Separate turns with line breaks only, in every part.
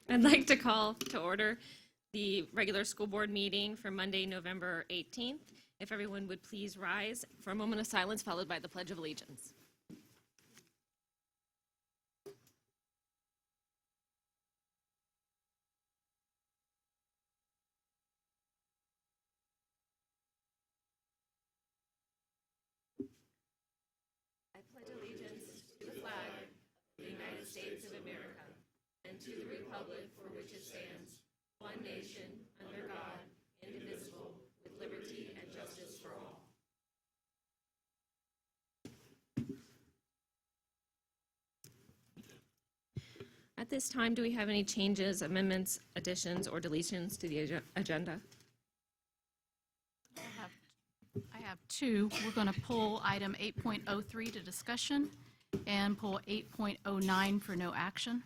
I'd like to call to order the regular school board meeting for Monday, November 18th. If everyone would please rise for a moment of silence, followed by the Pledge of Allegiance. I pledge allegiance to the flag of the United States of America and to the republic for which it stands, one nation, under God, indivisible, with liberty and justice for all. At this time, do we have any changes, amendments, additions, or deletions to the agenda?
I have two. We're going to pull item 8.03 to discussion and pull 8.09 for no action.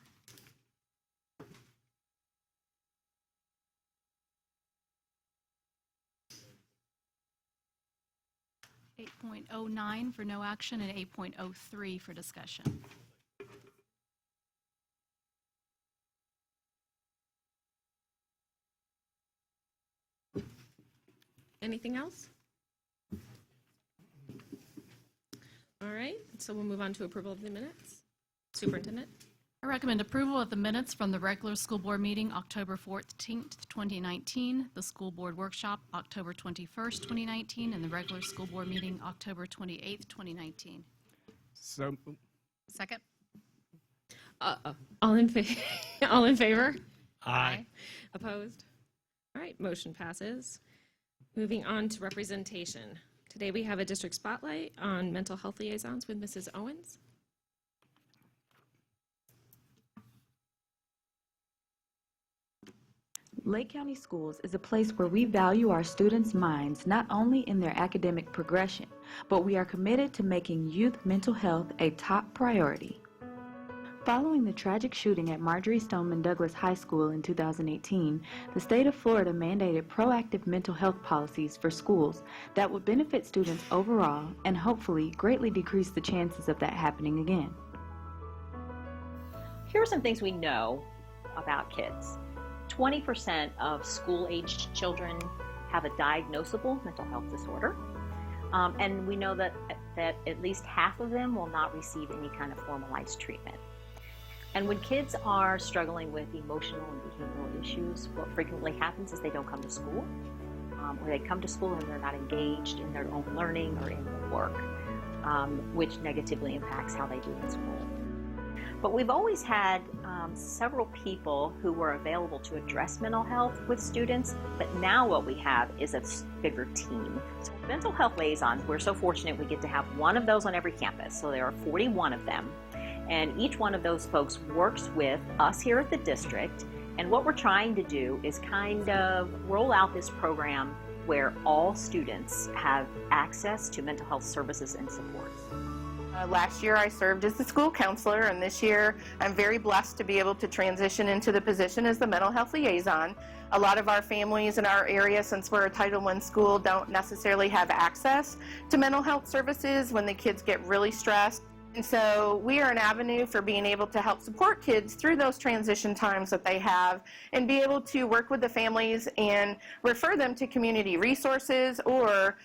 8.09 for no action and 8.03 for discussion.
Anything else? All right, so we'll move on to approval of the minutes. Superintendent?
I recommend approval of the minutes from the regular school board meeting October 14th, 2019, the school board workshop October 21st, 2019, and the regular school board meeting October 28th, 2019.
So,
Second?
All in favor?
aye.
Opposed? All right, motion passes. Moving on to representation. Today we have a district spotlight on mental health liaisons with Mrs. Owens.
Lake County Schools is a place where we value our students' minds not only in their academic progression, but we are committed to making youth mental health a top priority. Following the tragic shooting at Marjory Stoneman Douglas High School in 2018, the state of Florida mandated proactive mental health policies for schools that would benefit students overall and hopefully greatly decrease the chances of that happening again.
Here are some things we know about kids. 20% of school-aged children have a diagnosable mental health disorder. And we know that at least half of them will not receive any kind of formalized treatment. And when kids are struggling with emotional and behavioral issues, what frequently happens is they don't come to school, or they come to school and they're not engaged in their own learning or in their work, which negatively impacts how they do in school. But we've always had several people who were available to address mental health with students, but now what we have is a bigger team. So mental health liaisons, we're so fortunate we get to have one of those on every campus. So there are 41 of them. And each one of those folks works with us here at the district. And what we're trying to do is kind of roll out this program where all students have access to mental health services and supports.
Last year I served as the school counselor, and this year I'm very blessed to be able to transition into the position as the mental health liaison. A lot of our families in our area, since we're a Title I school, don't necessarily have access to mental health services when the kids get really stressed. And so we are an avenue for being able to help support kids through those transition times that they have and be able to work with the families and refer them to community resources or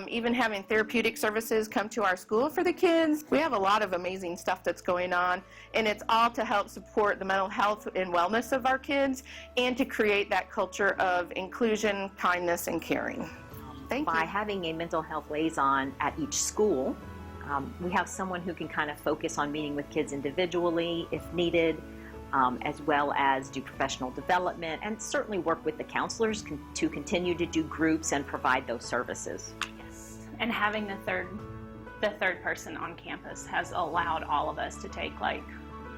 even having therapeutic services come to our school for the kids. We have a lot of amazing stuff that's going on, and it's all to help support the mental health and wellness of our kids and to create that culture of inclusion, kindness, and caring. Thank you.
By having a mental health liaison at each school, we have someone who can kind of focus on meeting with kids individually if needed, as well as do professional development and certainly work with the counselors to continue to do groups and provide those services.
Yes, and having the third person on campus has allowed all of us to take like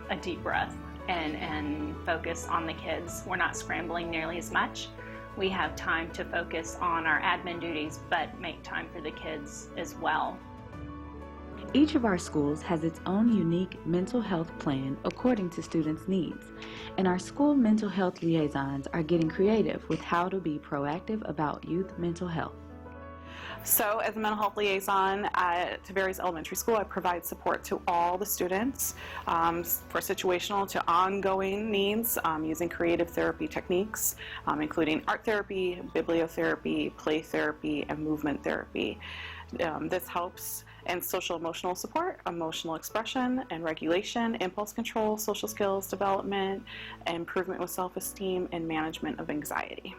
a deep breath and focus on the kids. We're not scrambling nearly as much. We have time to focus on our admin duties, but make time for the kids as well.
Each of our schools has its own unique mental health plan according to students' needs, and our school mental health liaisons are getting creative with how to be proactive about youth mental health.
So as a mental health liaison at Tavares Elementary School, I provide support to all the students for situational to ongoing needs using creative therapy techniques, including art therapy, bibliotherapy, play therapy, and movement therapy. This helps in social emotional support, emotional expression and regulation, impulse control, social skills development, improvement with self-esteem, and management of anxiety.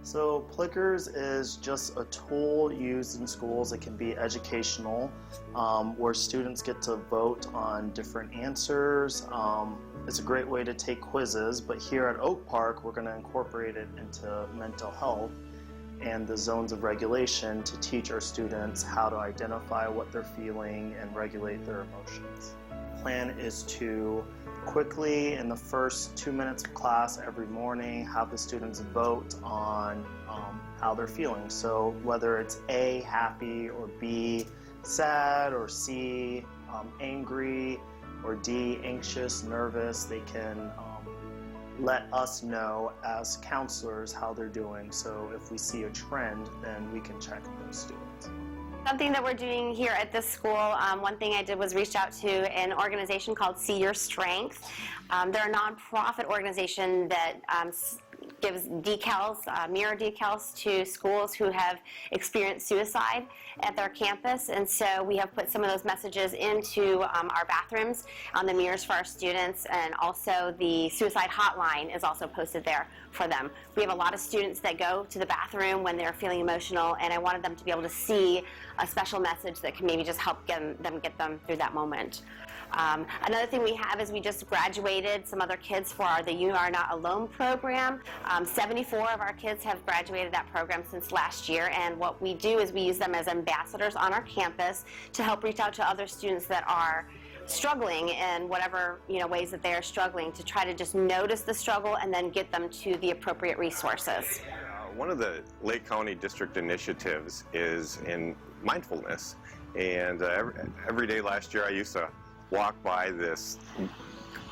So Plickers is just a tool used in schools. It can be educational, where students get to vote on different answers. It's a great way to take quizzes, but here at Oak Park, we're going to incorporate it into mental health and the zones of regulation to teach our students how to identify what they're feeling and regulate their emotions. The plan is to quickly, in the first 2 minutes of class every morning, have the students vote on how they're feeling. So whether it's A, happy, or B, sad, or C, angry, or D, anxious, nervous, they can let us know as counselors how they're doing. So if we see a trend, then we can check those students.
Something that we're doing here at this school, one thing I did was reach out to an organization called See Your Strength. They're a nonprofit organization that gives decals, mirror decals to schools who have experienced suicide at their campus. And so we have put some of those messages into our bathrooms on the mirrors for our students, and also the suicide hotline is also posted there for them. We have a lot of students that go to the bathroom when they're feeling emotional, and I wanted them to be able to see a special message that can maybe just help get them through that moment. Another thing we have is we just graduated some other kids for the You Are Not Alone program. 74 of our kids have graduated that program since last year, and what we do is we use them as ambassadors on our campus to help reach out to other students that are struggling in whatever ways that they are struggling, to try to just notice the struggle and then get them to the appropriate resources.
One of the Lake County District initiatives is in mindfulness, and every day last year I used to walk by this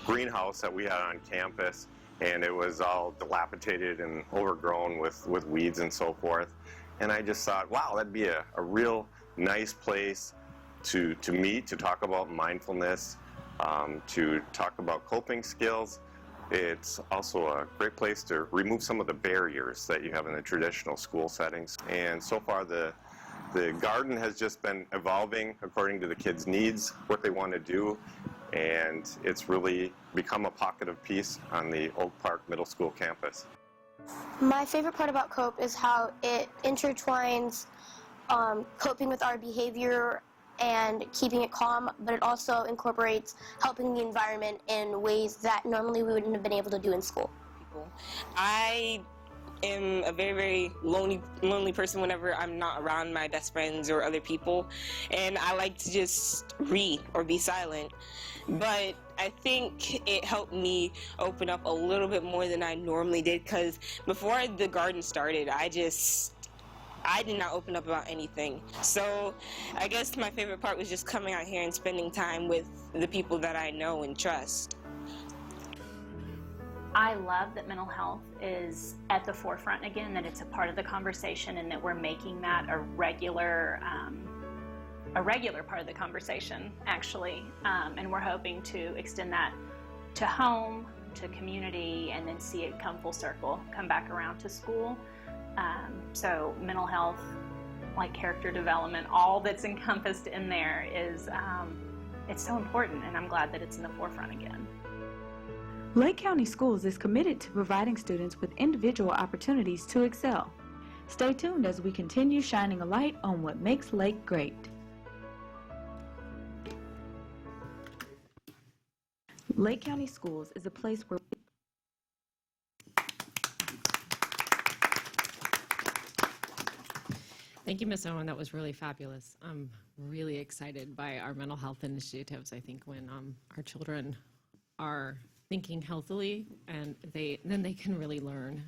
greenhouse that we had on campus, and it was all dilapidated and overgrown with weeds and so forth. And I just thought, wow, that'd be a real nice place to meet, to talk about mindfulness, to talk about coping skills. It's also a great place to remove some of the barriers that you have in the traditional school settings. And so far the garden has just been evolving according to the kids' needs, what they want to do, and it's really become a pocket of peace on the Oak Park Middle School campus.
My favorite part about COPE is how it intertwines coping with our behavior and keeping it calm, but it also incorporates helping the environment in ways that normally we wouldn't have been able to do in school.
I am a very, very lonely person whenever I'm not around my best friends or other people, and I like to just read or be silent. But I think it helped me open up a little bit more than I normally did, because before the garden started, I did not open up about anything. So I guess my favorite part was just coming out here and spending time with the people that I know and trust.
I love that mental health is at the forefront again, that it's a part of the conversation, and that we're making that a regular part of the conversation, actually. And we're hoping to extend that to home, to community, and then see it come full circle, come back around to school. So mental health, like character development, all that's encompassed in there is, it's so important, and I'm glad that it's in the forefront again.
Lake County Schools is committed to providing students with individual opportunities to excel. Stay tuned as we continue shining a light on what makes Lake great. Lake County Schools is a place where
Thank you, Ms. Owen. That was really fabulous. I'm really excited by our mental health initiatives. I think when our children are thinking healthily, and then they can really learn.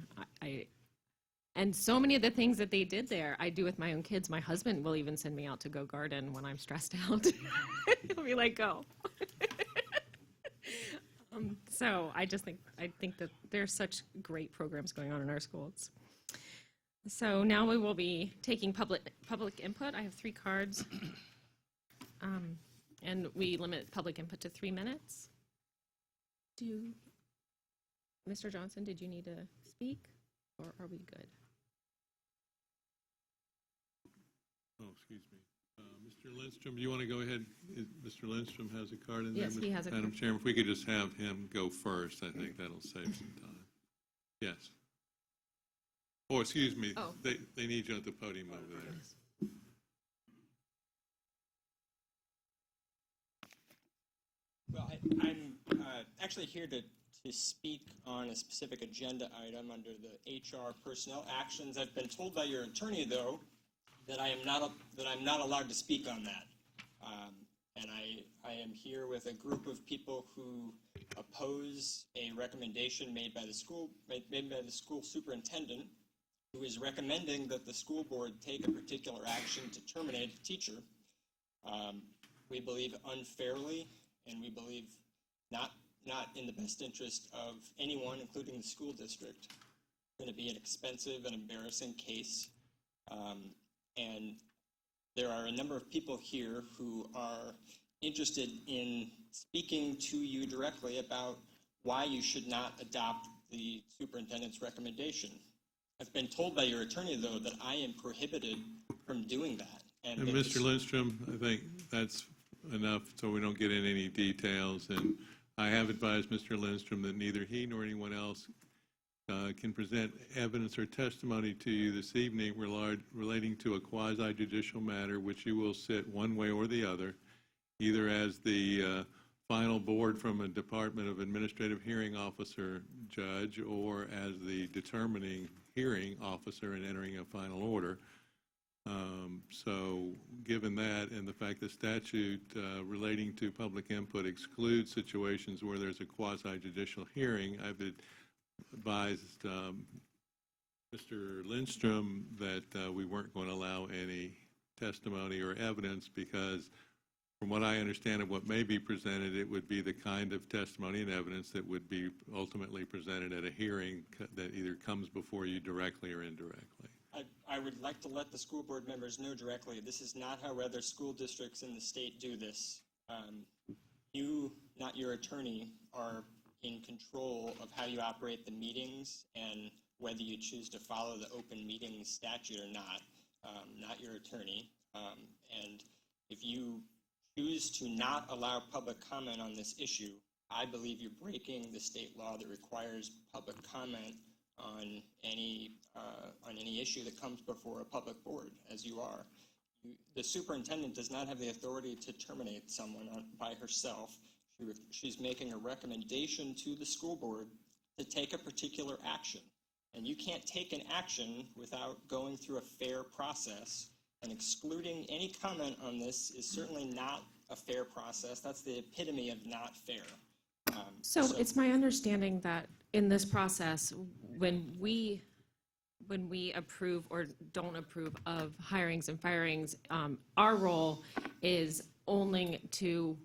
And so many of the things that they did there, I do with my own kids. My husband will even send me out to go garden when I'm stressed out. He'll be like, go. So I think that there's such great programs going on in our schools. So now we will be taking public input. I have 3 cards. And we limit public input to 3 minutes. Mr. Johnson, did you need to speak, or are we good?
Oh, excuse me. Mr. Lindstrom, do you want to go ahead? Mr. Lindstrom has a card in there?
Yes, he has a
Madam
card.
Chairman, if we could just have him go first, I think that'll save some time. Yes. Oh, excuse me.
Oh.
They need you at the podium over there.
Well, I'm actually here to speak on a specific agenda item under the HR personnel actions. I've been told by your attorney, though, that I'm not allowed to speak on that. And I am here with a group of people who oppose a recommendation made by the school superintendent, who is recommending that the school board take a particular action to terminate a teacher. We believe unfairly, and we believe not in the best interest of anyone, including the school district. It's going to be an expensive and embarrassing case. And there are a number of people here who are interested in speaking to you directly about why you should not adopt the superintendent's recommendation. I've been told by your attorney, though, that I am prohibited from doing that.
And Mr. Lindstrom, I think that's enough so we don't get into any details. And I have advised Mr. Lindstrom that neither he nor anyone else can present evidence or testimony to you this evening relating to a quasi-judicial matter which you will sit one way or the other, either as the final board from a Department of Administrative Hearing Officer judge or as the determining hearing officer in entering a final order. So given that and the fact the statute relating to public input excludes situations where there's a quasi-judicial hearing, I've advised Mr. Lindstrom that we weren't going to allow any testimony or evidence because from what I understand of what may be presented, it would be the kind of testimony and evidence that would be ultimately presented at a hearing that either comes before you directly or indirectly.
I would like to let the school board members know directly, this is not how other school districts in the state do this. You, not your attorney, are in control of how you operate the meetings and whether you choose to follow the open meetings statute or not your attorney. And if you choose to not allow public comment on this issue, I believe you're breaking the state law that requires public comment on any issue that comes before a public board, as you are. The superintendent does not have the authority to terminate someone by herself. She's making a recommendation to the school board to take a particular action. And you can't take an action without going through a fair process. And excluding any comment on this is certainly not a fair process. That's the epitome of not fair.
So it's my understanding that in this process, when we approve or don't approve of hirings and firings, our role is only to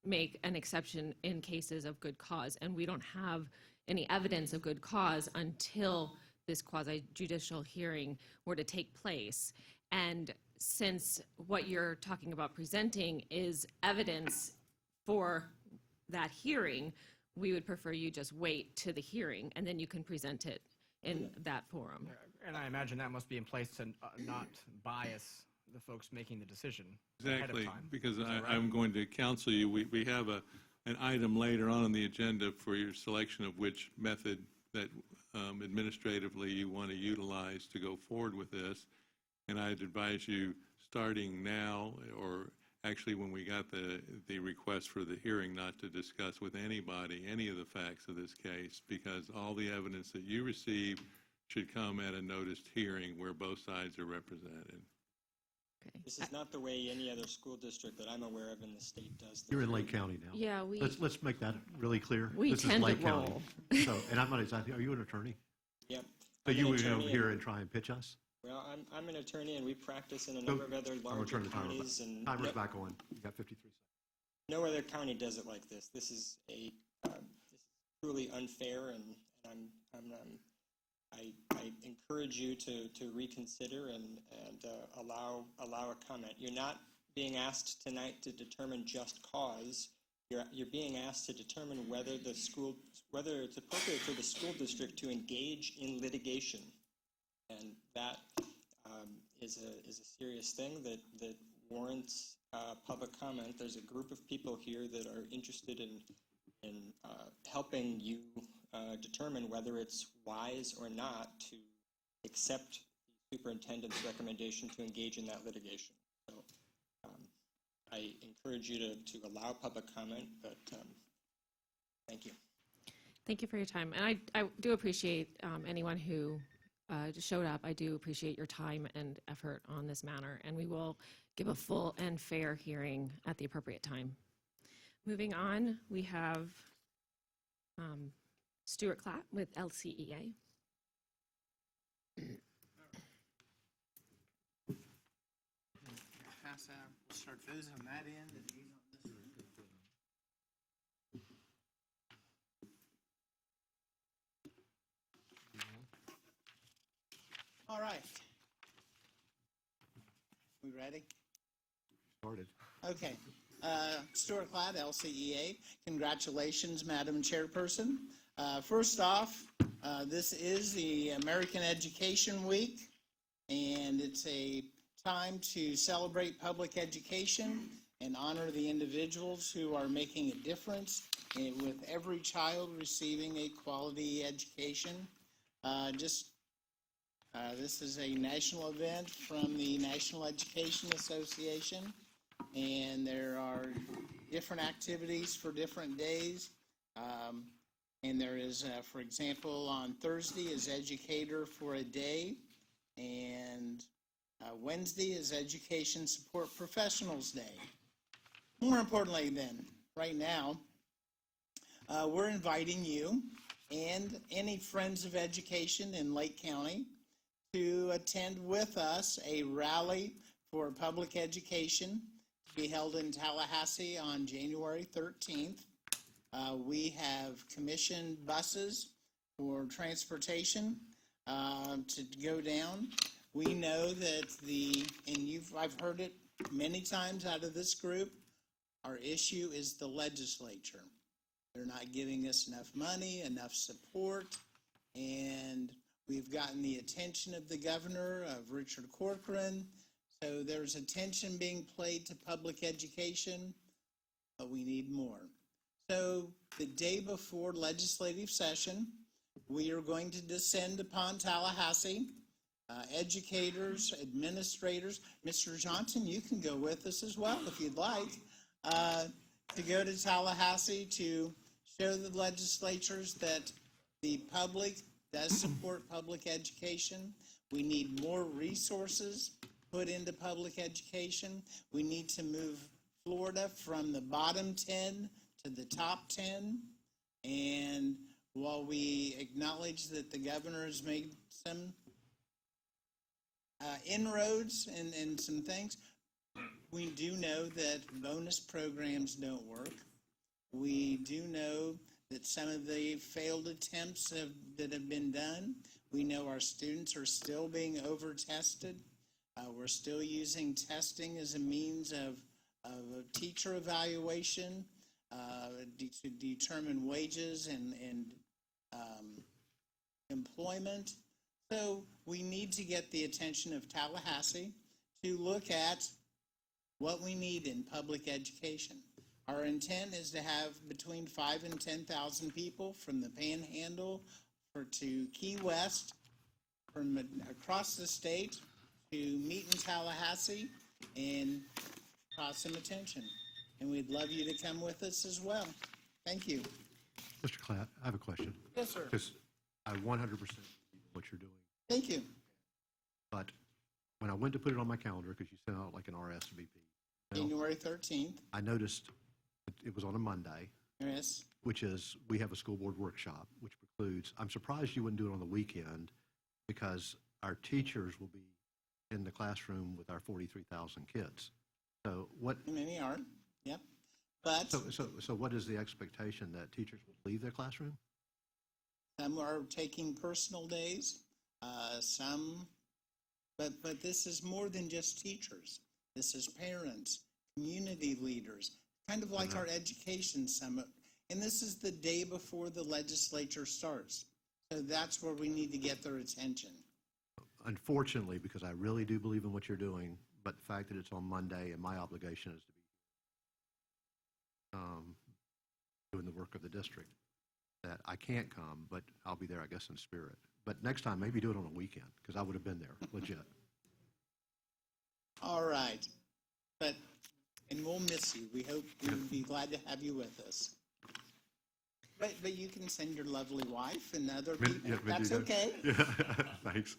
make an exception in cases of good cause, and we don't have any evidence of good cause until this quasi-judicial hearing were to take place. And since what you're talking about presenting is evidence for that hearing, we would prefer you just wait to the hearing, and then you can present it in that forum.
And I imagine that must be in place to not bias the folks making the decision ahead of
Exactly,
time.
because
Is that right?
I'm going to counsel you. We have an item later on the agenda for your selection of which method that administratively you want to utilize to go forward with this. And I'd advise you starting now, or actually when we got the request for the hearing, not to discuss with anybody any of the facts of this case, because all the evidence that you receive should come at a noticed hearing where both sides are represented.
This is not the way any other school district that I'm aware of in the state does this.
You're in Lake County now.
Yeah,
Let's make that really clear.
We
This is
tend to
Lake County.
roll.
So, and I'm not exactly, are you an attorney?
Yep.
So
I'm
you
an
would go
attorney
here
and-
and try and pitch us?
Well, I'm an attorney, and we practice in a
So,
number of other
I'm gonna
larger
turn the timer
counties,
back.
and
Timer's back on. You got 53 seconds.
no other county does it like this. This is this is truly unfair, and I encourage you to reconsider and allow a comment. You're not being asked tonight to determine just cause. You're being asked to determine whether it's appropriate for the school district to engage in litigation, and that is a serious thing that warrants public comment. There's a group of people here that are interested in helping you determine whether it's wise or not to accept the superintendent's recommendation to engage in that litigation. So I encourage you to allow public comment, but thank you.
Thank you for your time. And I do appreciate anyone who showed up. I do appreciate your time and effort on this matter, and we will give a full and fair hearing at the appropriate time. Moving on, we have Stuart Klatt with LCEA.
Pass out. We'll start those on that end and these on this end. All right. We ready?
Started.
Okay. Stuart Klatt, LCEA. Congratulations, Madam Chairperson. First off, this is the American Education Week, and it's a time to celebrate public education and honor the individuals who are making a difference with every child receiving a quality education. This is a national event from the National Education Association, and there are different activities for different days. And there is, for example, on Thursday is Educator for a Day, and Wednesday is Education Support Professionals Day. More importantly then, right now, we're inviting you and any friends of education in Lake County to attend with us a rally for public education to be held in Tallahassee on January 13th. We have commissioned buses for transportation to go down. We know that I've heard it many times out of this group, our issue is the legislature. They're not giving us enough money, enough support, and we've gotten the attention of the governor, of Richard Corcoran, so there's attention being played to public education, but we need more. So the day before legislative session, we are going to descend upon Tallahassee. Educators, administrators, Mr. Johnson, you can go with us as well if you'd like, to go to Tallahassee to show the legislatures that the public does support public education. We need more resources put into public education. We need to move Florida from the bottom 10 to the top 10. And while we acknowledge that the governor has made some inroads and some things, we do know that bonus programs don't work. We do know that some of the failed attempts that have been done, we know our students are still being over-tested. We're still using testing as a means of teacher evaluation to determine wages and employment. So we need to get the attention of Tallahassee to look at what we need in public education. Our intent is to have between 5,000 and 10,000 people from the Panhandle to Key West, from across the state, to meet in Tallahassee and draw some attention. And we'd love you to come with us as well. Thank you.
Mr. Klatt, I have a question.
Yes, sir.
Because I 100% believe what you're doing.
Thank you.
But when I went to put it on my calendar, because you sent out like an RSVP,
January 13th.
I noticed it was on a Monday.
Yes.
Which is, we have a school board workshop, which precludes, I'm surprised you wouldn't do it on the weekend, because our teachers will be in the classroom with our 43,000 kids. So what?
Many are, yep. But
So what is the expectation, that teachers will leave their classroom?
some are taking personal days. But this is more than just teachers. This is parents, community leaders, kind of like our education summit. And this is the day before the legislature starts. So that's where we need to get their attention.
Unfortunately, because I really do believe in what you're doing, but the fact that it's on Monday and my obligation is to be doing the work of the district, that I can't come, but I'll be there, I guess, in spirit. But next time, maybe do it on a weekend, because I would have been there, legit.
All right. And we'll miss you. We hope we'd be glad to have you with us. But you can send your lovely wife and other people.
Yeah,
That's okay.
Yeah. Thanks.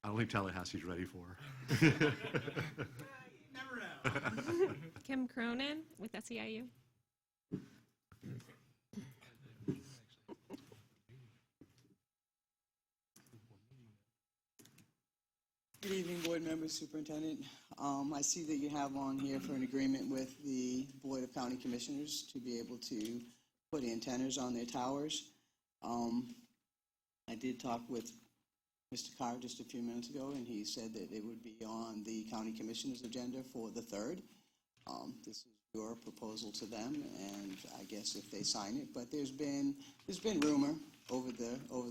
I don't think Tallahassee's ready for her.
Never know.
Kim Cronin with SEIU.
Good evening, board members, superintendent. I see that you have on here for an agreement with the Board of County Commissioners to be able to put antennas on their towers. I did talk with Mr. Carr just a few minutes ago, and he said that it would be on the County Commissioners' agenda for the 3rd. This is your proposal to them, and I guess if they sign it, but there's been rumor over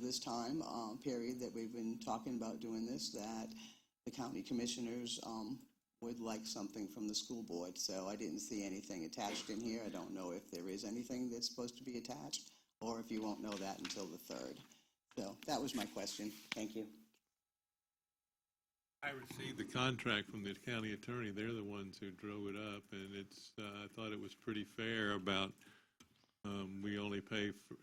this time period that we've been talking about doing this, that the county commissioners would like something from the school board. So I didn't see anything attached in here. I don't know if there is anything that's supposed to be attached, or if you won't know that until the 3rd. So that was my question. Thank you.
I received the contract from the county attorney. They're the ones who drove it up, and it's. I thought it was pretty fair about we only pay for,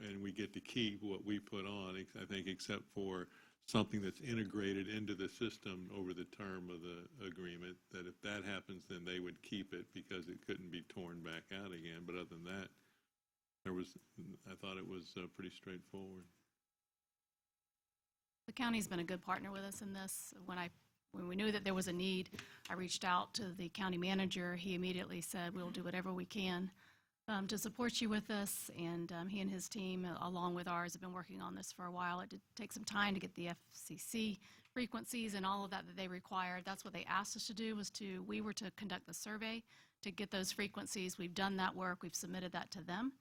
and we get to keep what we put on. I think, except for something that's integrated into the system over the term of the agreement. That if that happens, then they would keep it because it couldn't be torn back out again. But other than that, I thought it was pretty straightforward.
The county's been a good partner with us in this. When we knew that there was a need, I reached out to the county manager. He immediately said, we'll do whatever we can to support you with this. And he and his team, along with ours, have been working on this for a while. It did take some time to get the FCC frequencies and all of that they required. That's what they asked us to do, we were to conduct the survey to get those frequencies. We've done that work. We've submitted that to them.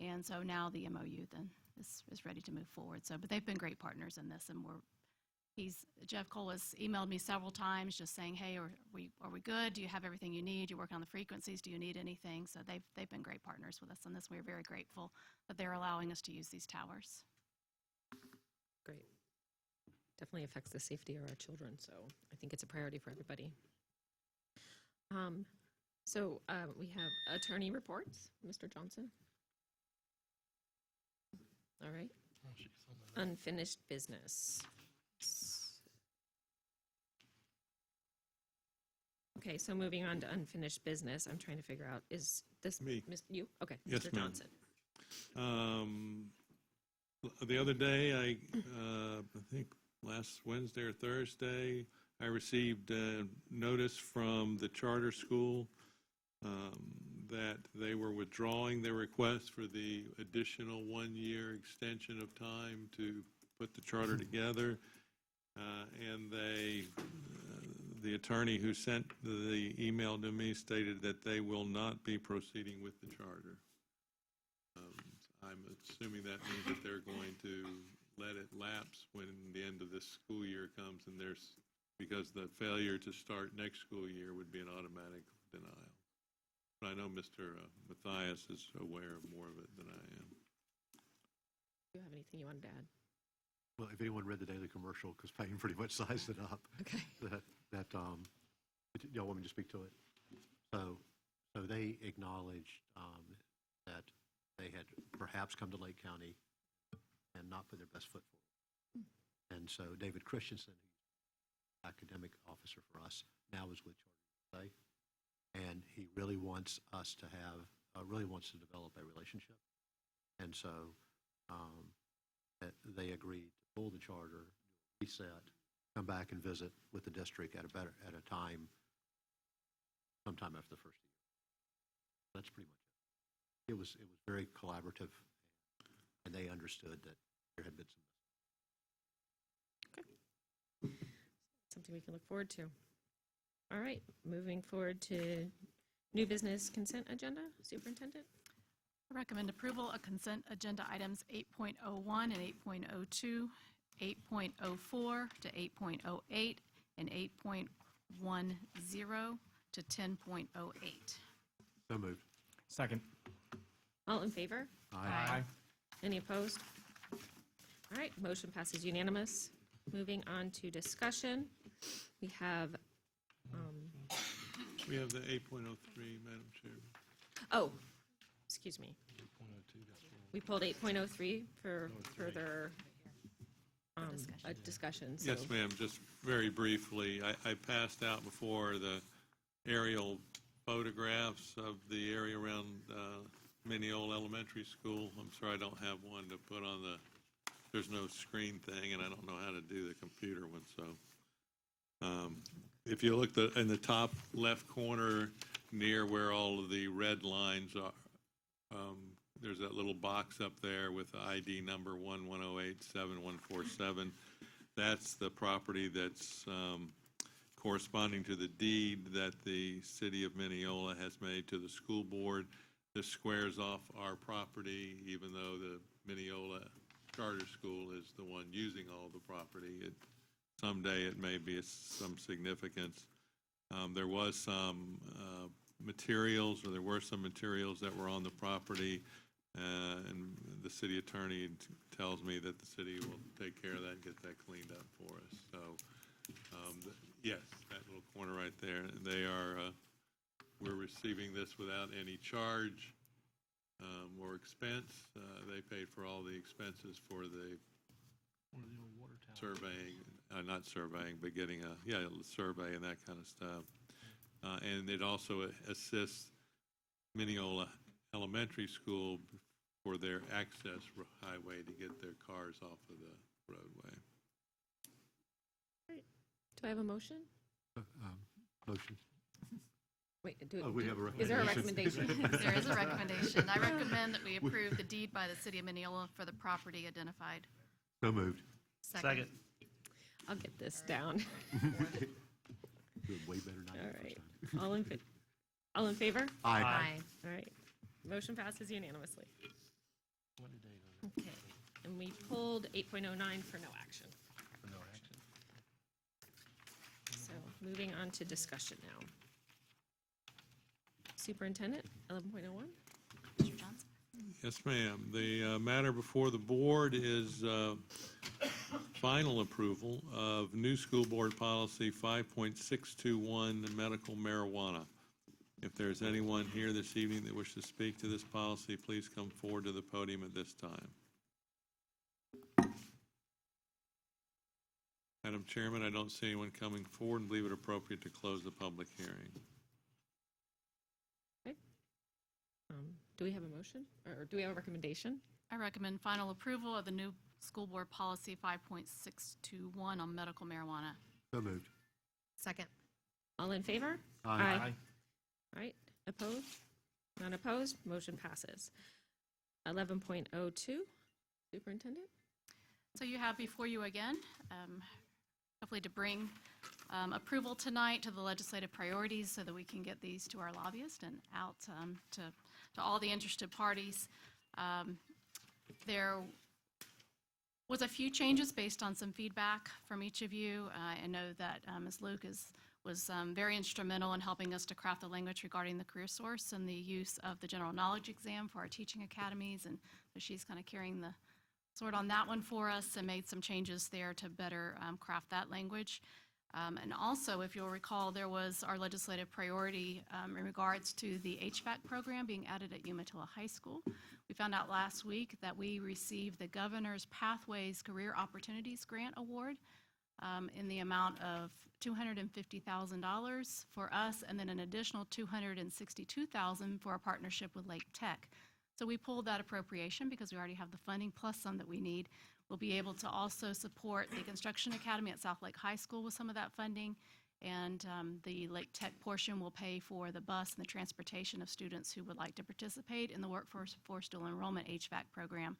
And so now the MOU then is ready to move forward. So, but they've been great partners in this, and Jeff Cole has emailed me several times just saying, hey, are we good? Do you have everything you need? You're working on the frequencies. Do you need anything? So they've been great partners with us on this. We're very grateful that they're allowing us to use these towers.
Great. Definitely affects the safety of our children, so I think it's a priority for everybody. We have attorney reports. Mr. Johnson. All right. Unfinished business. Okay, so moving on to unfinished business, I'm trying to figure out, is this
me?
You? Okay,
Yes,
Mr.
ma'am.
Johnson.
The other day, I think last Wednesday or Thursday, I received a notice from the charter school that they were withdrawing their request for the additional 1-year extension of time to put the charter together. And the attorney who sent the email to me stated that they will not be proceeding with the charter. I'm assuming that means that they're going to let it lapse when the end of this school year comes, and because the failure to start next school year would be an automatic denial. But I know Mr. Matthias is aware of more of it than I am.
Do you have anything you wanted to add?
Well, if anyone read the Daily Commercial, because Payne pretty much sized it up.
Okay.
Y'all want me to speak to it? So they acknowledged that they had perhaps come to Lake County and not put their best foot forward. And so David Christensen, who's academic officer for us, now is with Charter USA, and he really wants us to really wants to develop a relationship. And so they agreed to pull the charter, reset, come back and visit with the district at a time, sometime after the first year. That's pretty much it. It was very collaborative, and they understood that there had been some
something we can look forward to. All right, moving forward to new business consent agenda. Superintendent?
I recommend approval of consent agenda items 8.01 and 8.02, 8.04 to 8.08, and 8.10 to 10.08.
So moved.
Second.
All in favor?
Aye.
Any opposed? All right, motion passes unanimous. Moving on to discussion, we have,
We have the 8.03, Madam Chair.
oh, excuse me. We pulled 8.03 for further discussion. So
Yes, ma'am. Just very briefly, I passed out before the aerial photographs of the area around Mineola Elementary School. I'm sorry I don't have one to put on the, there's no screen thing, and I don't know how to do the computer one, so. If you look in the top left corner near where all of the red lines are, there's that little box up there with the ID number 11087147. That's the property that's corresponding to the deed that the city of Mineola has made to the school board. This squares off our property, even though the Mineola Charter School is the one using all the property. Someday it may be some significance. There was some materials, or there were some materials that were on the property, and the city attorney tells me that the city will take care of that and get that cleaned up for us. So, yes, that little corner right there. They are. We're receiving this without any charge or expense. They paid for all the expenses for the surveying, not surveying, but getting a survey and that kind of stuff. And it also assists Mineola Elementary School for their access highway to get their cars off of the roadway.
do I have a motion?
Motion.
Wait,
we have a
is there a recommendation?
There is a recommendation. I recommend that we approve the deed by the city of Mineola for the property identified.
So moved.
Second.
I'll get this down.
Good, way better than I
All
did
right.
first time.
All in favor?
Aye.
All right. Motion passes unanimously. Okay. And we pulled 8.09 for no action. So moving on to discussion now. Superintendent, 11.01.
Mr. Johnson?
Yes, ma'am. The matter before the board is final approval of new school board policy 5.621, medical marijuana. If there's anyone here this evening that wishes to speak to this policy, please come forward to the podium at this time. Madam Chairman, I don't see anyone coming forward and believe it appropriate to close the public hearing.
Do we have a motion, or do we have a recommendation?
I recommend final approval of the new school board policy 5.621 on medical marijuana.
So moved.
Second.
All in favor?
Aye.
All right, opposed? None opposed, motion passes. 11.02, Superintendent?
So you have before you again, hopefully to bring approval tonight to the legislative priorities so that we can get these to our lobbyists and out to all the interested parties. There was a few changes based on some feedback from each of you. I know that Ms. Luke was very instrumental in helping us to craft the language regarding the career source and the use of the general knowledge exam for our teaching academies, and so she's kind of carrying the sword on that one for us and made some changes there to better craft that language. And also, if you'll recall, there was our legislative priority in regards to the HVAC program being added at Umatilla High School. We found out last week that we received the Governor's Pathways Career Opportunities Grant Award in the amount of $250,000 for us, and then an additional $262,000 for our partnership with Lake Tech. So we pulled that appropriation because we already have the funding plus some that we need. We'll be able to also support the Construction Academy at South Lake High School with some of that funding, and the Lake Tech portion will pay for the bus and the transportation of students who would like to participate in the Workforce Dual Enrollment HVAC program.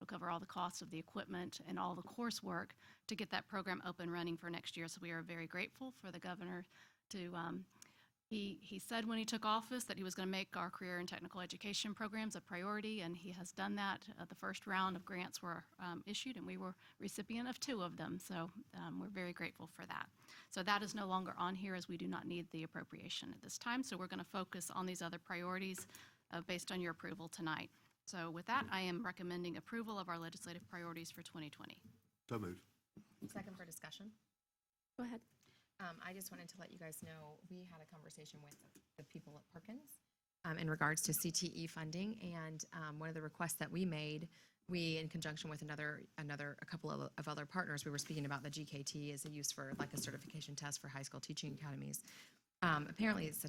It'll cover all the costs of the equipment and all the coursework to get that program up and running for next year. So we are very grateful for the governor to, he said when he took office that he was going to make our career and technical education programs a priority, and he has done that. The first round of grants were issued, and we were recipient of 2 of them. So we're very grateful for that. So that is no longer on here, as we do not need the appropriation at this time. So we're going to focus on these other priorities based on your approval tonight. So with that, I am recommending approval of our legislative priorities for 2020.
So moved.
Second for discussion.
Go ahead.
I just wanted to let you guys know, we had a conversation with the people at Perkins in regards to CTE funding, and one of the requests that we made, we, in conjunction with a couple of other partners, we were speaking about the GKT as a use for like a certification test for high school teaching academies. Apparently it's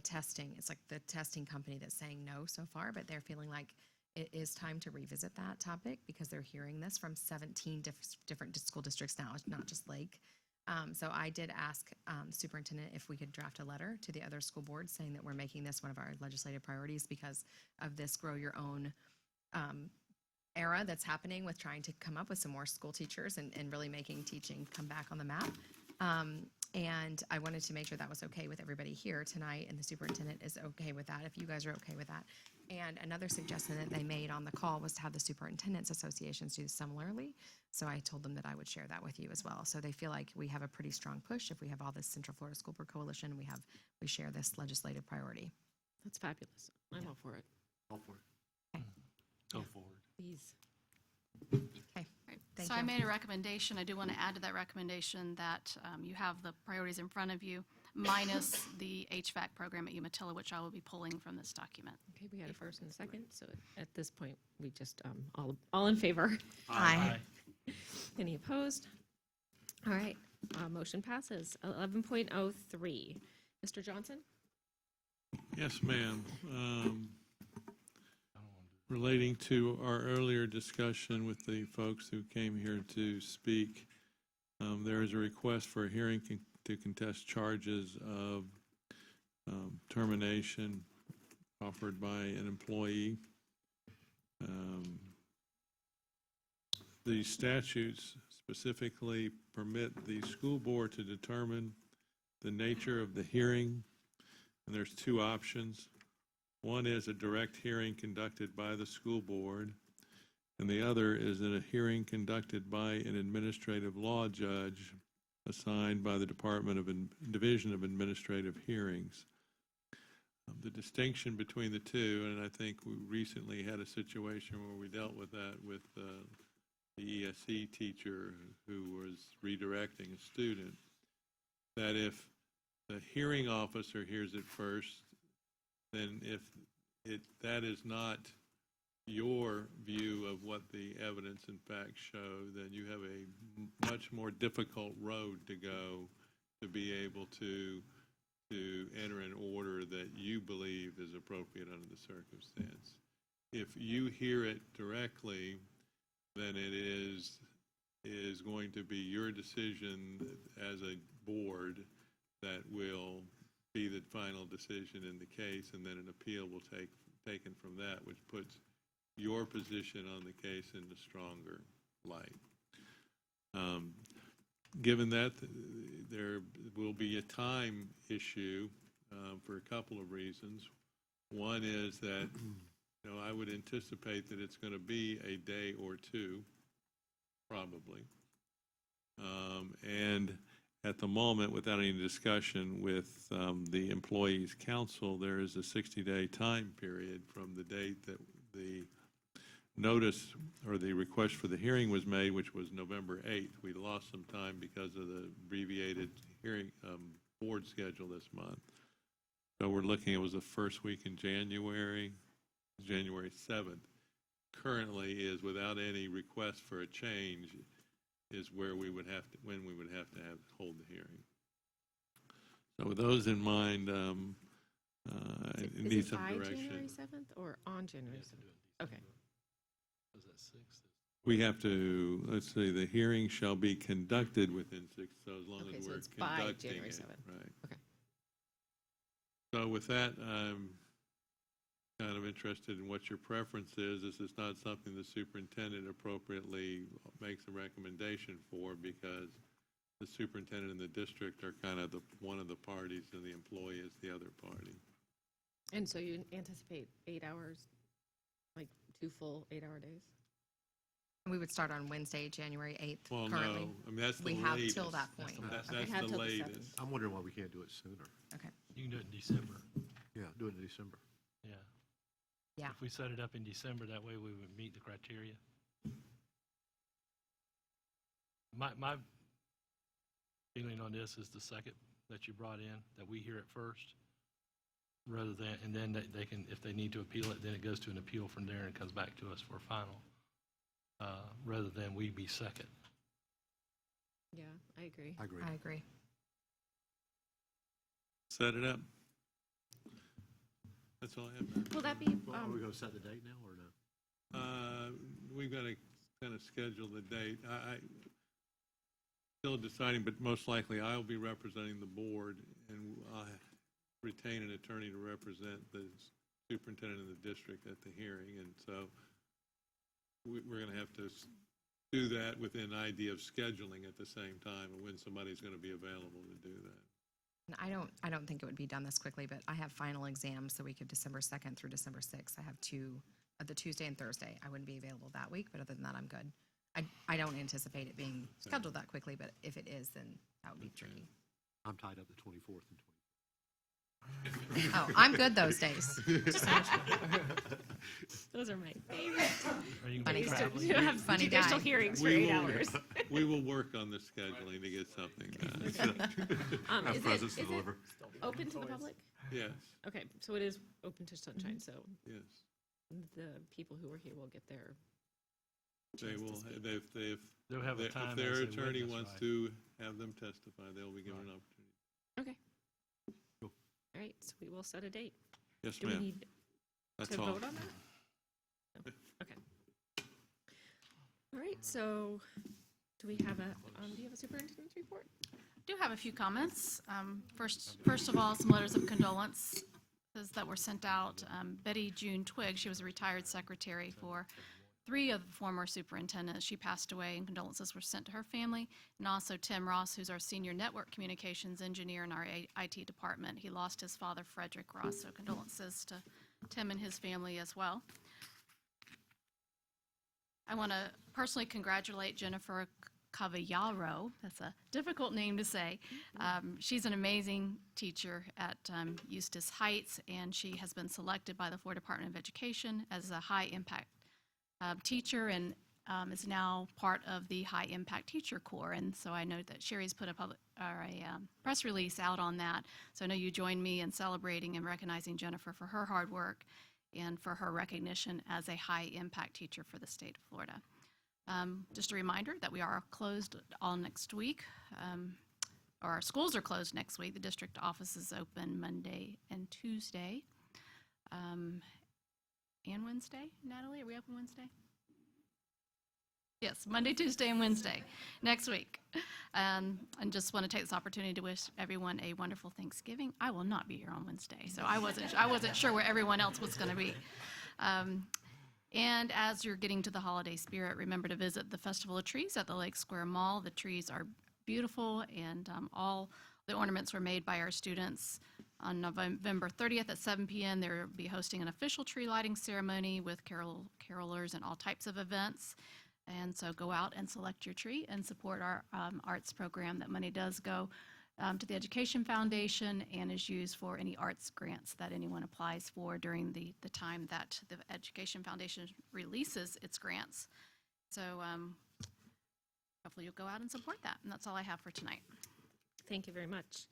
like the testing company that's saying no so far, but they're feeling like it is time to revisit that topic because they're hearing this from 17 different school districts now, not just Lake. So I did ask superintendent if we could draft a letter to the other school boards saying that we're making this one of our legislative priorities because of this grow your own era that's happening with trying to come up with some more school teachers and really making teaching come back on the map. And I wanted to make sure that was okay with everybody here tonight, and the superintendent is okay with that, if you guys are okay with that. And another suggestion that they made on the call was to have the superintendents associations do similarly. So I told them that I would share that with you as well. So they feel like we have a pretty strong push if we have all this Central Florida School Board Coalition, we share this legislative priority.
That's fabulous. I'm all for it.
All for it.
Go forward.
Please.
Okay. Thank
So
you.
I made a recommendation. I do want to add to that recommendation that you have the priorities in front of you, minus the HVAC program at Umatilla, which I will be pulling from this document.
Okay, we had a first and a second, so at this point, we just, all in favor?
Aye.
Any opposed? All right, motion passes. 11.03. Mr. Johnson?
Yes, ma'am. Relating to our earlier discussion with the folks who came here to speak, there is a request for a hearing to contest charges of termination offered by an employee. The statutes specifically permit the school board to determine the nature of the hearing, and there's 2 options. One is a direct hearing conducted by the school board, and the other is a hearing conducted by an administrative law judge assigned by the Division of Administrative Hearings. The distinction between the 2, and I think we recently had a situation where we dealt with that with the ESE teacher who was redirecting a student, that if the hearing officer hears it first, then if that is not your view of what the evidence in fact show, then you have a much more difficult road to go to be able to enter an order that you believe is appropriate under the circumstance. If you hear it directly, then it is going to be your decision as a board that will be the final decision in the case, and then an appeal will taken from that, which puts your position on the case in a stronger light. Given that, there will be a time issue for a couple of reasons. One is that I would anticipate that it's going to be a day or 2, probably. And at the moment, without any discussion with the employees' council, there is a 60-day time period from the date that the notice or the request for the hearing was made, which was November 8th. We lost some time because of the abbreviated hearing board schedule this month. So we're looking, it was the first week in January 7th. Currently is, without any request for a change, is where we would have to, when we would have to hold the hearing. So with those in mind, I need some direction.
January 7th or on January 7th? Okay.
We have to, let's see, the hearing shall be conducted within 6, so as long
Okay,
as
so
we're
it's by
conducting
January
it.
7th.
Right.
Okay.
So with that, I'm kind of interested in what your preference is. This is not something the superintendent appropriately makes a recommendation for, because the superintendent and the district are kind of one of the parties, and the employee is the other party.
And so you anticipate 8 hours, like 2 full 8-hour days?
We would start on Wednesday, January 8th.
Well,
currently.
no, I mean, that's the
We
latest.
have till that point.
That's
Okay.
the latest.
I'm wondering why we can't do it sooner.
Okay.
You can do it in December.
Yeah, do it in December.
Yeah.
Yeah.
If we set it up in December, that way we would meet the criteria. My feeling on this is the second that you brought in, that we hear it first, rather than, and then they can, if they need to appeal it, then it goes to an appeal from there and comes back to us for final, rather than we be second.
Yeah, I agree.
I agree.
Set it up. That's all I have.
Will that be,
Well, are we going to set the date now or no?
We've got to kind of schedule the date. I still deciding, but most likely I'll be representing the board, and I'll retain an attorney to represent the superintendent of the district at the hearing. And so we're going to have to do that with an idea of scheduling at the same time, and when somebody's going to be available to do that.
And I don't think it would be done this quickly, but I have final exams the week of December 2nd through December 6th. I have 2, the Tuesday and Thursday. I wouldn't be available that week, but other than that, I'm good. I don't anticipate it being scheduled that quickly, but if it is, then that would be tricky.
I'm tied up the 24th and
Oh, I'm good those days.
Those are my favorite.
Are you
Funny
gonna
guy.
travel?
You have funny guy.
Judicial hearings for
We
8
will-
hours.
We will work on the scheduling to get something done.
Have
presents to deliver.
Open to the public?
Yes,
Okay, so it is open to sunshine, so
yes.
the people who are here will get their.
They will, if
They'll have a time
if their
as a
attorney
witness,
wants
right?
to have them testify, they'll be given an opportunity.
Okay. All right, so we will set a date.
Yes,
Do we
ma'am.
need
That's
to
all.
vote on that? No. Okay. All right, so do we have do you have a superintendent's report?
Do have a few comments. First of all, some letters of condolence that were sent out. Betty June Twigg, she was a retired secretary for 3 of the former superintendents. She passed away, and condolences were sent to her family. And also Tim Ross, who's our senior network communications engineer in our IT department. He lost his father, Frederick Ross, so condolences to Tim and his family as well. I want to personally congratulate Jennifer Cavallaro. That's a difficult name to say. She's an amazing teacher at Eustis Heights, and she has been selected by the Florida Department of Education as a high-impact teacher, and is now part of the High Impact Teacher Corps. And so I know that Sherry's put a press release out on that. So I know you join me in celebrating and recognizing Jennifer for her hard work and for her recognition as a high impact teacher for the state of Florida. Just a reminder that we are closed all next week, or our schools are closed next week. The district office is open Monday and Tuesday. And Wednesday? Natalie, are we open Wednesday? Yes, Monday, Tuesday, and Wednesday next week. And just want to take this opportunity to wish everyone a wonderful Thanksgiving. I will not be here on Wednesday, so I wasn't sure where everyone else was going to be. And as you're getting to the holiday spirit, remember to visit the Festival of Trees at the Lake Square Mall. The trees are beautiful, and all the ornaments were made by our students. On November 30th at 7 p.m., they'll be hosting an official tree lighting ceremony with carolers and all types of events. And so go out and select your tree and support our arts program. That money does go to the Education Foundation and is used for any arts grants that anyone applies for during the time that the Education Foundation releases its grants. So hopefully you'll go out and support that. And that's all I have for tonight.
Thank you very much.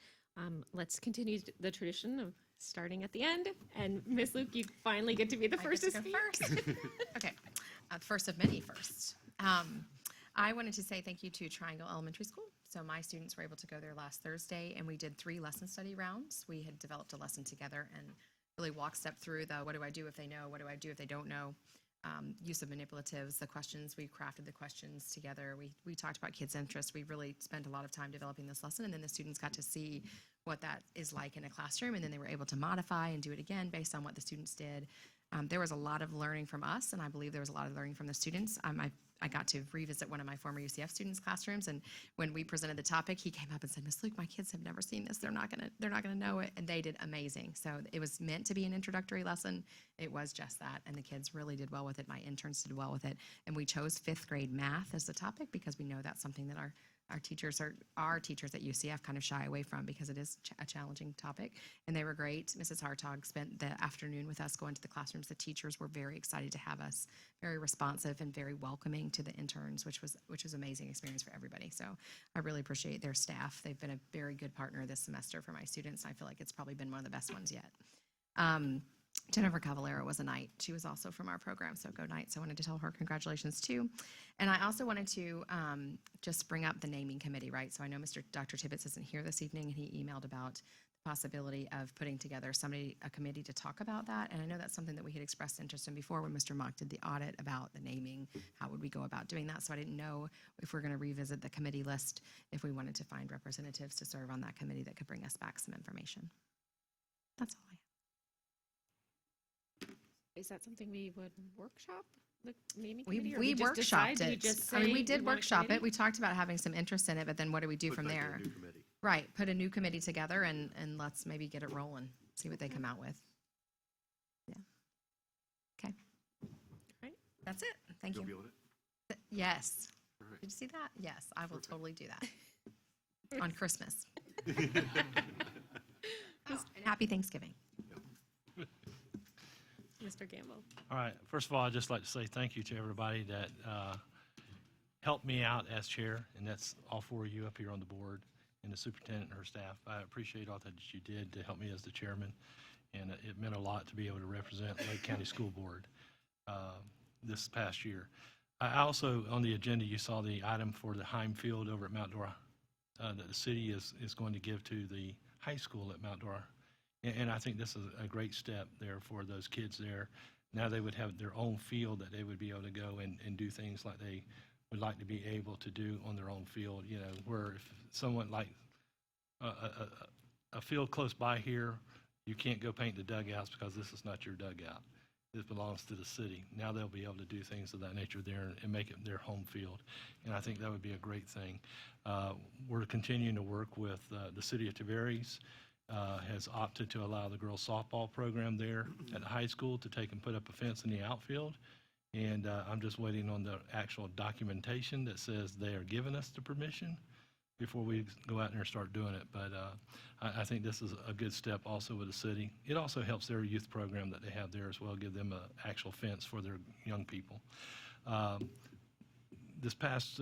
Let's continue the tradition of starting at the end. And Miss Luke, you finally get to be the first to speak.
Okay, first of many firsts. I wanted to say thank you to Triangle Elementary School. So my students were able to go there last Thursday, and we did 3 lesson study rounds. We had developed a lesson together and really walk step through the what do I do if they know, what do I do if they don't know, use of manipulatives, the questions. We crafted the questions together. We talked about kids' interests. We really spent a lot of time developing this lesson, and then the students got to see what that is like in a classroom, and then they were able to modify and do it again based on what the students did. There was a lot of learning from us, and I believe there was a lot of learning from the students. I got to revisit one of my former UCF students' classrooms, and when we presented the topic, he came up and said, "Miss Luke, my kids have never seen this. They're not gonna know it," and they did amazing. So it was meant to be an introductory lesson. It was just that, and the kids really did well with it. My interns did well with it, and we chose 5th grade math as the topic because we know that's something that our teachers at UCF kind of shy away from because it is a challenging topic, and they were great. Mrs. Hartog spent the afternoon with us going to the classrooms. The teachers were very excited to have us, very responsive and very welcoming to the interns, which was an amazing experience for everybody. So I really appreciate their staff. They've been a very good partner this semester for my students. I feel like it's probably been one of the best ones yet. Jennifer Cavallero was a Knight. She was also from our program, so go Knights. I wanted to tell her congratulations too. And I also wanted to just bring up the naming committee, right? So I know Dr. Tibbetts isn't here this evening, and he emailed about the possibility of putting together a committee to talk about that. And I know that's something that we had expressed interest in before when Mr. Mock did the audit about the naming. How would we go about doing that? So I didn't know if we're going to revisit the committee list, if we wanted to find representatives to serve on that committee that could bring us back some information. That's all I have.
Is that something we would workshop, the naming
We
committee? or just
workshopped
decide? Do we
it.
just
I mean,
say
we did
want a
workshop it.
committee?
We talked about having some interest in it, but then what do we do from
Put back
there?
in a new committee.
Right, put a new committee together and let's maybe get it rolling, see what they come out with. Yeah. Okay.
Right.
That's it. Thank
You'll
you.
be on it?
Yes.
All right.
Did you see that? Yes, I will totally do that. On Christmas. Oh, and happy Thanksgiving.
Mr. Gamble.
All right. First of all, I'd just like to say thank you to everybody that helped me out as chair, and that's all 4 of you up here on the board, and the superintendent and her staff. I appreciate all that you did to help me as the chairman, and it meant a lot to be able to represent Lake County School Board this past year. I also, on the agenda, you saw the item for the Heim Field over at Mount Dora that the city is going to give to the high school at Mount Dora. And I think this is a great step there for those kids there. Now they would have their own field that they would be able to go and do things like they would like to be able to do on their own field, you know, where if someone like a field close by here, you can't go paint the dugouts because this is not your dugout. This belongs to the city. Now they'll be able to do things of that nature there and make it their home field. And I think that would be a great thing. We're continuing to work with the city of Tavares. Has opted to allow the girls softball program there at the high school to take and put up a fence in the outfield. And I'm just waiting on the actual documentation that says they are giving us the permission before we go out there and start doing it. But I think this is a good step also with the city. It also helps their youth program that they have there as well, give them an actual fence for their young people. This past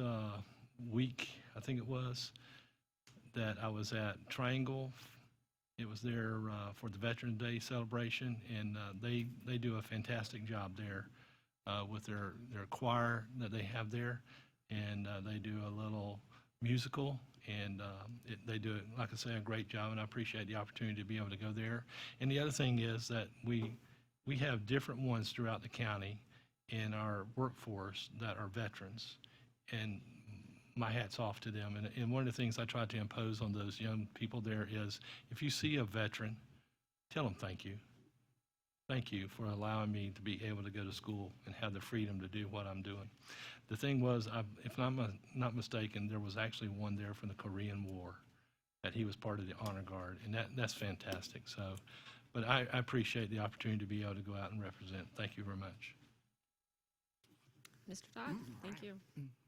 week, I think it was, that I was at Triangle. It was there for the Veterans Day celebration, and they do a fantastic job there with their choir that they have there, and they do a little musical, and they do, like I say, a great job, and I appreciate the opportunity to be able to go there. And the other thing is that we have different ones throughout the county in our workforce that are veterans, and my hat's off to them. And one of the things I try to impose on those young people there is, if you see a veteran, tell them thank you. Thank you for allowing me to be able to go to school and have the freedom to do what I'm doing. The thing was, if I'm not mistaken, there was actually one there from the Korean War, that he was part of the honor guard, and that's fantastic. So, but I appreciate the opportunity to be able to go out and represent. Thank you very much.
Mr. Dodd, thank you.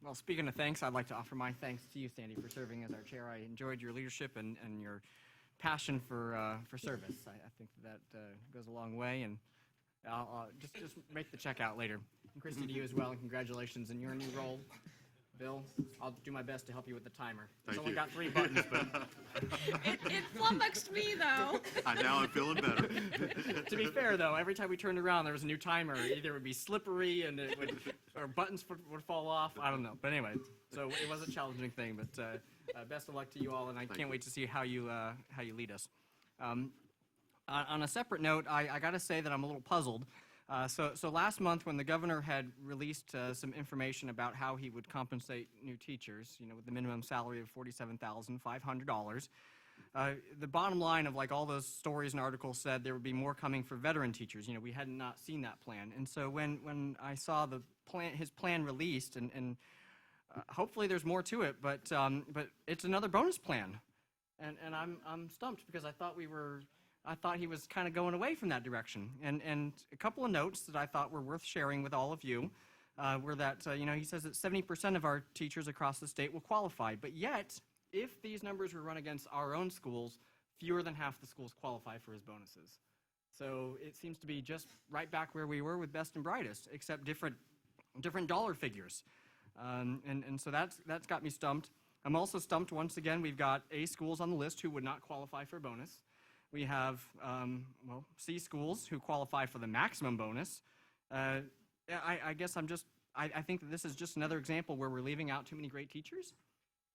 Well, speaking of thanks, I'd like to offer my thanks to you, Sandy, for serving as our chair. I enjoyed your leadership and your passion for service. I think that goes a long way, and I'll just make the check out later. And Christy, to you as well, and congratulations in your new role. Bill, I'll do my best to help you with the timer. It's only got 3 buttons, but...
It flummoxed me, though.
Now I'm feeling better.
To be fair, though, every time we turned around, there was a new timer. Either it would be slippery and or buttons would fall off. I don't know. But anyway, so it was a challenging thing. But best of luck to you all, and I can't wait to see how you lead us. On a separate note, I got to say that I'm a little puzzled. So last month, when the governor had released some information about how he would compensate new teachers, with the minimum salary of $47,500, the bottom line of like all those stories and articles said there would be more coming for veteran teachers. You know, we had not seen that plan. And so when I saw the plan, his plan released, and hopefully there's more to it, but it's another bonus plan. And I'm stumped because I thought he was kind of going away from that direction. And a couple of notes that I thought were worth sharing with all of you were that, you know, he says that 70% of our teachers across the state will qualify, but yet, if these numbers were run against our own schools, fewer than half the schools qualify for his bonuses. So it seems to be just right back where we were with Best and Brightest, except different dollar figures. And so that's got me stumped. I'm also stumped once again. We've got A schools on the list who would not qualify for a bonus. We have, C schools who qualify for the maximum bonus. I guess I think that this is just another example where we're leaving out too many great teachers.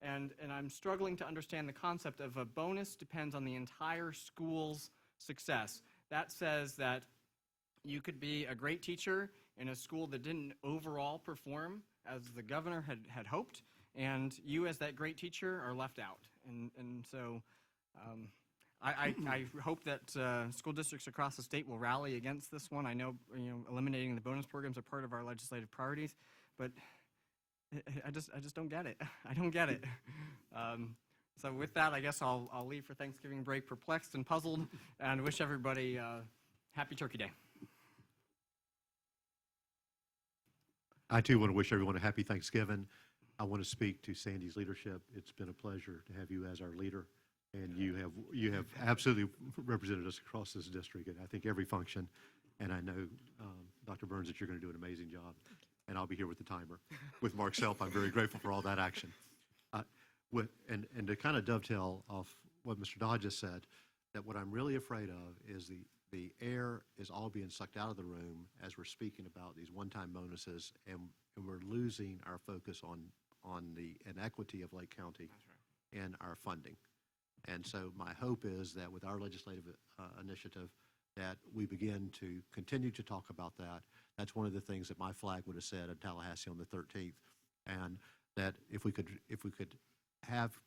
And I'm struggling to understand the concept of a bonus depends on the entire school's success. That says that you could be a great teacher in a school that didn't overall perform as the governor had hoped, and you as that great teacher are left out. And so I hope that school districts across the state will rally against this one. I know, you know, eliminating the bonus programs are part of our legislative priorities, but I just don't get it. I don't get it. So with that, I guess I'll leave for Thanksgiving break perplexed and puzzled, and wish everybody happy Turkey Day.
I too want to wish everyone a happy Thanksgiving. I want to speak to Sandy's leadership. It's been a pleasure to have you as our leader, and you have absolutely represented us across this district at I think every function. And I know, Dr. Burns, that you're going to do an amazing job. And I'll be here with the timer. With Mark's help, I'm very grateful for all that action. And to kind of dovetail off what Mr. Dodd just said, that what I'm really afraid of is the air is all being sucked out of the room as we're speaking about these one-time bonuses, and we're losing our focus on the inequity of Lake County and our funding. And so my hope is that with our legislative initiative, that we begin to continue to talk about that. That's one of the things that my flag would have said in Tallahassee on the 13th, and that if we could have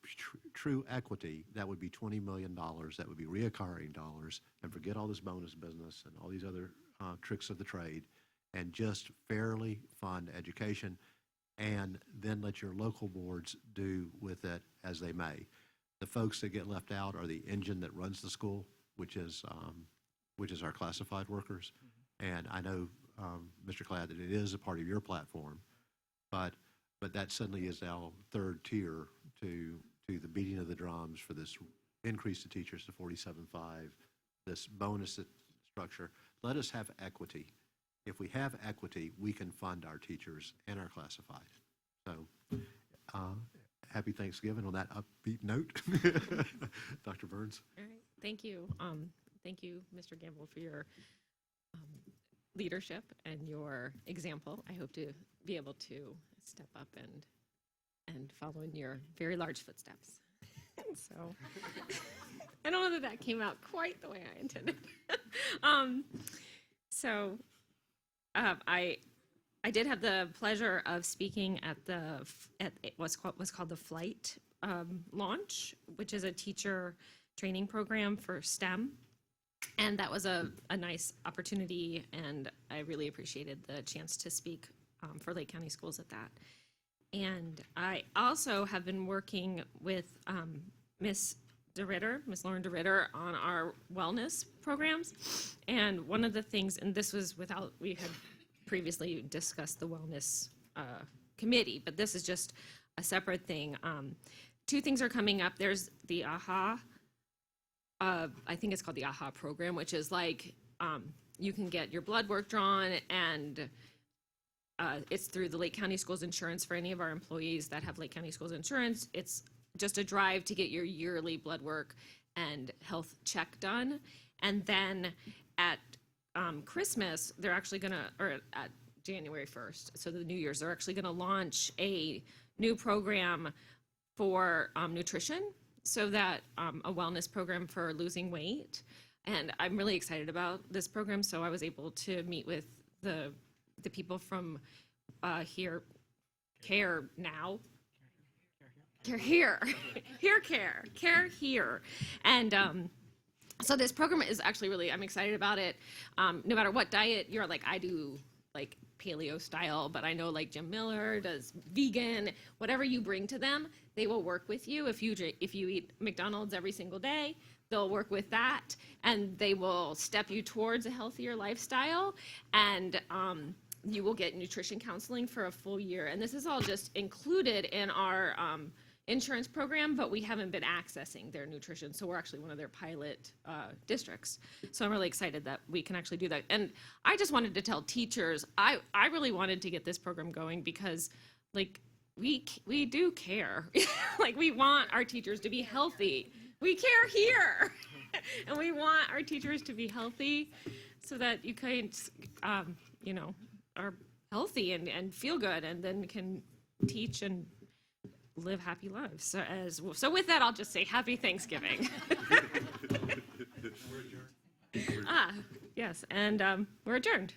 true equity, that would be $20 million. That would be reoccurring dollars, and forget all this bonus business and all these other tricks of the trade, and just fairly fund education, and then let your local boards do with it as they may. The folks that get left out are the engine that runs the school, which is our classified workers. And I know, Mr. Cladd, that it is a part of your platform, but that suddenly is our third tier to the beating of the drums for this increase to teachers to 47.5, this bonus structure. Let us have equity. If we have equity, we can fund our teachers and our classified. So, happy Thanksgiving on that upbeat note. Dr. Burns.
All right, thank you. Thank you, Mr. Gamble, for your leadership and your example. I hope to be able to step up and follow in your very large footsteps. So I don't know that came out quite the way I intended. I did have the pleasure of speaking at what's called the Flight launch, which is a teacher training program for STEM. And that was a nice opportunity, and I really appreciated the chance to speak for Lake County Schools at that. And I also have been working with Miss Lauren DeRitter, on our wellness programs. And one of the things, and this was without, we had previously discussed the wellness committee, but this is just a separate thing. Two things are coming up. There's the AHA, I think it's called the AHA program, which is like you can get your blood work drawn, and it's through the Lake County Schools Insurance for any of our employees that have Lake County Schools Insurance. It's just a drive to get your yearly blood work and health check done. And then at Christmas, they're actually or at January 1st, so the New Year's, they're actually gonna launch a new program for nutrition, so that a wellness program for losing weight. And I'm really excited about this program, so I was able to meet with the people from here, Care Now. Care here. Here care. Care here. And so this program is actually really, I'm excited about it. No matter what diet you're like, I do like paleo style, but I know like Jim Miller does vegan. Whatever you bring to them, they will work with you. If you eat McDonald's every single day, they'll work with that, and they will step you towards a healthier lifestyle. And you will get nutrition counseling for a full year. And this is all just included in our insurance program, but we haven't been accessing their nutrition. So we're actually one of their pilot districts. So I'm really excited that we can actually do that. And I just wanted to tell teachers, I really wanted to get this program going because like we do care. Like we want our teachers to be healthy. We care here. And we want our teachers to be healthy so that you can, you know, are healthy and feel good and then can teach and live happy lives. So with that, I'll just say happy Thanksgiving. Yes, and we're adjourned.